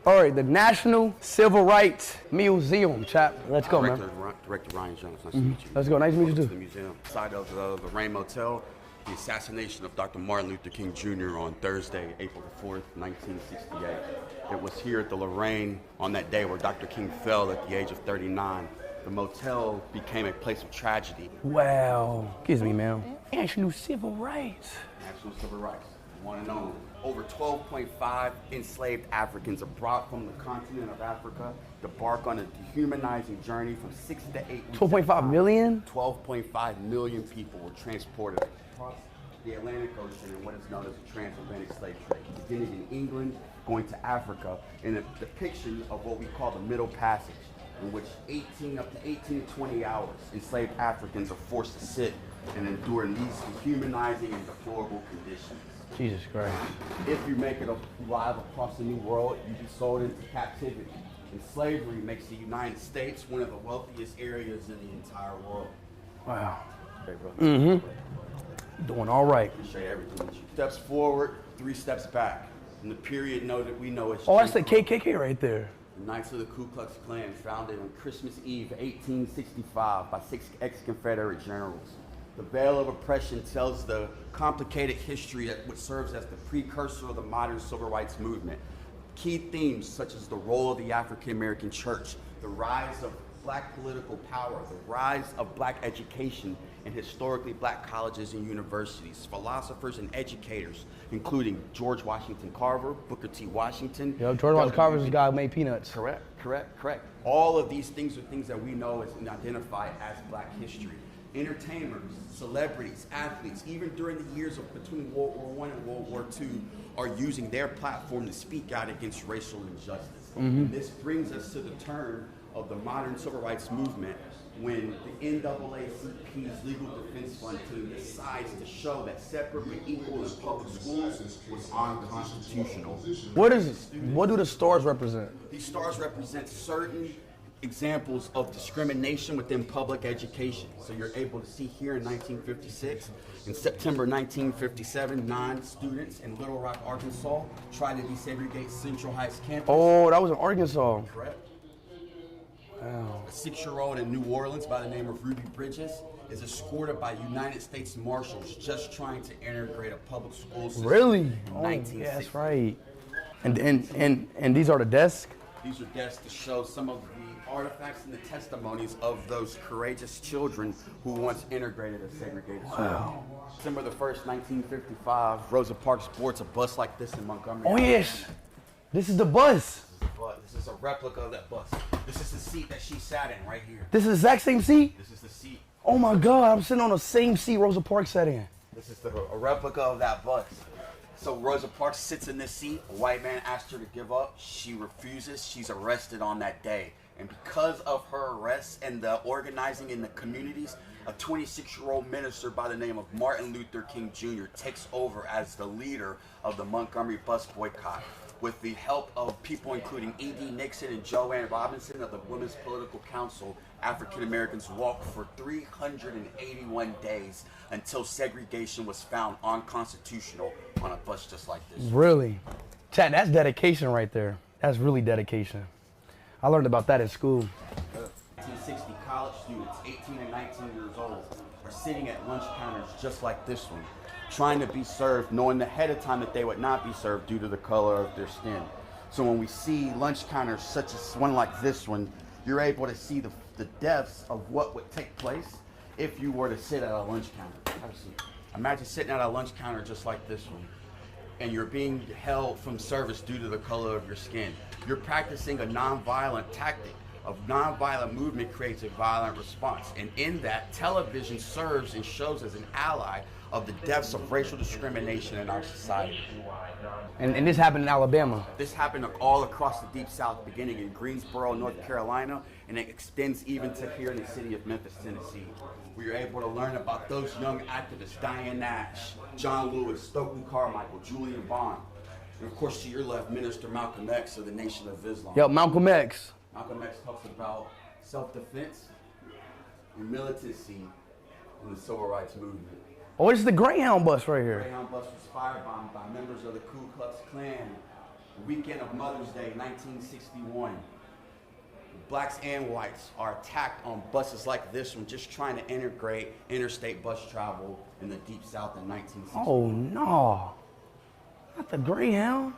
All right, the National Civil Rights Museum, chap. Let's go, man. Director Ryan Jones. Nice to meet you. Let's go. Nice to meet you, too. To the museum. Side of the Rain Motel, the assassination of Dr. Martin Luther King Jr. on Thursday, April the 4th, 1968. It was here at the Lorraine on that day where Dr. King fell at the age of 39. The motel became a place of tragedy. Wow. Excuse me, man. National Civil Rights. National Civil Rights. One and only. Over 12.5 enslaved Africans are brought from the continent of Africa to embark on a dehumanizing journey from 6 to 8 weeks. 12.5 million? 12.5 million people were transported across the Atlantic Ocean in what is known as the transatlantic slave trade, beginning in England, going to Africa, in a depiction of what we call the Middle Passage, in which up to 18 to 20 hours, enslaved Africans are forced to sit and endure in these dehumanizing and deplorable conditions. Jesus Christ. If you make it alive across the New World, you be sold into captivity. And slavery makes the United States one of the wealthiest areas in the entire world. Wow. Okay, bro. Mm-hmm. Doing all right. Appreciate everything. Steps forward, 3 steps back. And the period that we know is... Oh, that's the KKK right there. The Knights of the Ku Klux Klan, founded on Christmas Eve, 1865, by 6 ex-Confederate generals. The veil of oppression tells the complicated history that what serves as the precursor of the modern civil rights movement. Key themes such as the role of the African American church, the rise of black political power, the rise of black education in historically black colleges and universities, philosophers and educators, including George Washington Carver, Booker T. Washington. Yo, George Washington Carver's the guy who made peanuts. Correct. All of these things are things that we know and identify as black history. Entertainers, celebrities, athletes, even during the years between World War I and World War II, are using their platform to speak out against racial injustice. Mm-hmm. This brings us to the turn of the modern civil rights movement, when the NAACP's Legal Defense Fund team decides to show that separate but equal in public schools was unconstitutional. What do the stars represent? These stars represent certain examples of discrimination within public education. So you're able to see here in 1956, in September 1957, 9 students in Little Rock, Arkansas tried to desegregate Central Heights campus. Oh, that was in Arkansas. Correct. Wow. A 6-year-old in New Orleans by the name of Ruby Bridges is escorted by United States Marshals just trying to integrate a public school system. Really? Oh, yeah, that's right. And these are the desks? These are desks to show some of the artifacts and the testimonies of those courageous children who once integrated a segregated school. Wow. December the 1st, 1955, Rosa Parks sports a bus like this in Montgomery. Oh, yes. This is the bus. This is a replica of that bus. This is the seat that she sat in right here. This is the exact same seat? This is the seat. Oh my God, I'm sitting on the same seat Rosa Parks sat in. This is a replica of that bus. So Rosa Parks sits in this seat. A white man asked her to give up. She refuses. She's arrested on that day. And because of her arrest and the organizing in the communities, a 26-year-old minister by the name of Martin Luther King Jr. takes over as the leader of the Montgomery bus boycott. With the help of people including E.D. Nixon and Joanne Robinson of the Women's Political Council, African Americans walked for 381 days until segregation was found unconstitutional on a bus just like this. Really? Chad, that's dedication right there. That's really dedication. I learned about that in school. 1960 college students, 18 and 19 years old, are sitting at lunch counters just like this one, trying to be served, knowing ahead of time that they would not be served due to the color of their skin. So when we see lunch counters such as one like this one, you're able to see the depths of what would take place if you were to sit at a lunch counter. Have a seat. Imagine sitting at a lunch counter just like this one, and you're being held from service due to the color of your skin. You're practicing a nonviolent tactic. A nonviolent movement creates a violent response. And in that, television serves and shows as an ally of the depths of racial discrimination in our society. And this happened in Alabama? This happened all across the Deep South, beginning in Greensboro, North Carolina, and it extends even to here in the city of Memphis, Tennessee. We were able to learn about those young activists, Diane Nash, John Lewis, Stokely Carmichael, Julian Bond, and of course to your left, Minister Malcolm X of the Nation of Islam. Yep, Malcolm X. Malcolm X talks about self-defense and militancy in the civil rights movement. Oh, this is the Greyhound bus right here. The Greyhound bus was firebombed by members of the Ku Klux Klan Weekend of Mother's Day, 1961. Blacks and whites are attacked on buses like this one, just trying to integrate interstate bus travel in the Deep South in 1960. Oh no, not the Greyhound.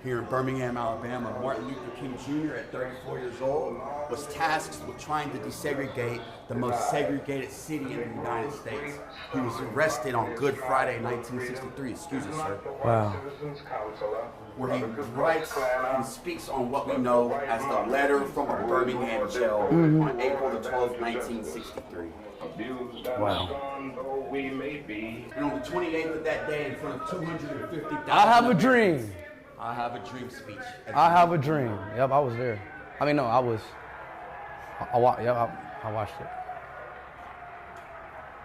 Here in Birmingham, Alabama, Martin Luther King Jr. at 34 years old was tasked with trying to desegregate the most segregated city in the United States. He was arrested on Good Friday, 1963. Excuse me, sir. Wow. Where he writes and speaks on what we know as the letter from a Birmingham jail on April the 12th, 1963. Wow. And on the 28th of that day, in front of 250,000. I have a dream. I have a dream speech. I have a dream. Yep, I was there. I mean, no, I was. I watched it.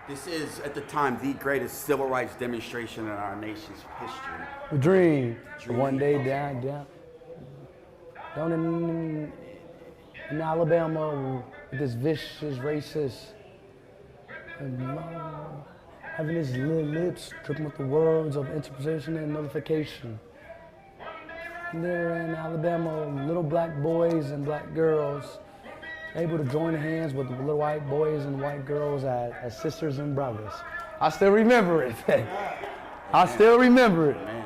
This is, at the time, the greatest civil rights demonstration in our nation's history. A dream. One day down in Alabama, with this vicious racist, having his lips dripping with the words of interpretation and nullification. There in Alabama, little black boys and black girls able to join hands with the little white boys and white girls as sisters and brothers. I still remember it. I still remember it. Man.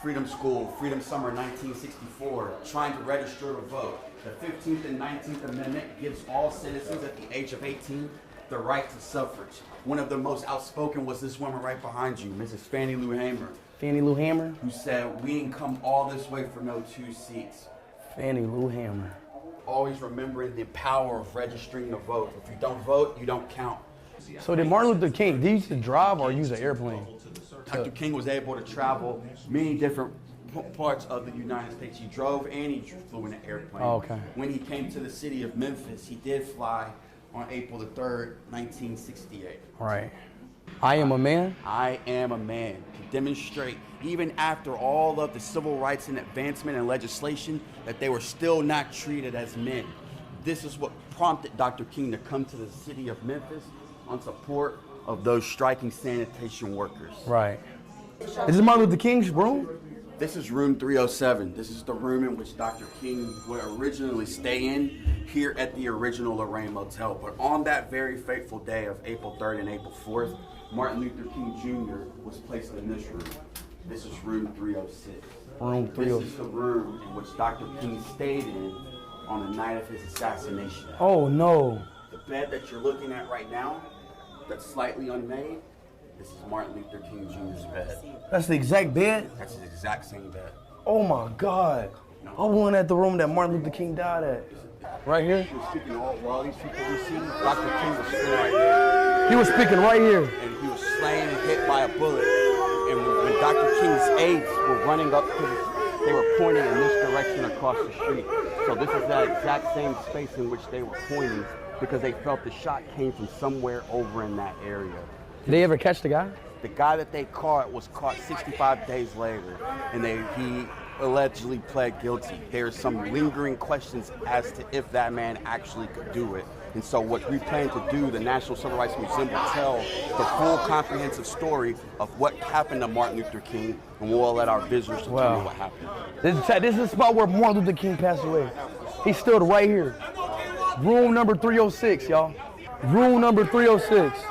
Freedom School, Freedom Summer 1964, trying to register to vote. The 15th and 19th Amendment gives all citizens at the age of 18 the right to suffrage. One of the most outspoken was this woman right behind you, Mrs. Fannie Lou Hamer. Fannie Lou Hamer? Who said, we didn't come all this way for no 2 seats. Fannie Lou Hamer. Always remembering the power of registering to vote. If you don't vote, you don't count. So did Martin Luther King, did he used to drive or use an airplane? Dr. King was able to travel many different parts of the United States. He drove and he flew in an airplane. Oh, okay. When he came to the city of Memphis, he did fly on April the 3rd, 1968. Right. I am a man? I am a man. To demonstrate, even after all of the civil rights and advancement and legislation, that they were still not treated as men. This is what prompted Dr. King to come to the city of Memphis on support of those striking sanitation workers. Right. Is this Martin Luther King's room? This is room 307. This is the room in which Dr. King would originally stay in here at the original Lorraine Motel. But on that very fateful day of April 3rd and April 4th, Martin Luther King Jr. was placed in this room. This is room 306. Room 306. This is the room in which Dr. King stayed in on the night of his assassination. Oh no. The bed that you're looking at right now, that's slightly unmade, this is Martin Luther King Jr.'s bed. That's the exact bed? That's the exact same bed. Oh my God. I went at the room that Martin Luther King died at. Right here? He was speaking all these people we see, Dr. King was sitting right there. He was speaking right here. And he was slain and hit by a bullet. And when Dr. King's aides were running up to they were pointing in this direction across the street. So this is that exact same space in which they were pointing because they felt the shot came from somewhere over in that area. Did they ever catch the guy? The guy that they caught was caught 65 days later, and he allegedly pled guilty. There's some lingering questions as to if that man actually could do it. And so what we plan to do, the National Civil Rights Museum will tell the full comprehensive story of what happened to Martin Luther King, and we'll let our visitors determine what happened. This is the spot where Martin Luther King passed away. He stood right here. Room number 306, y'all. Room number 306.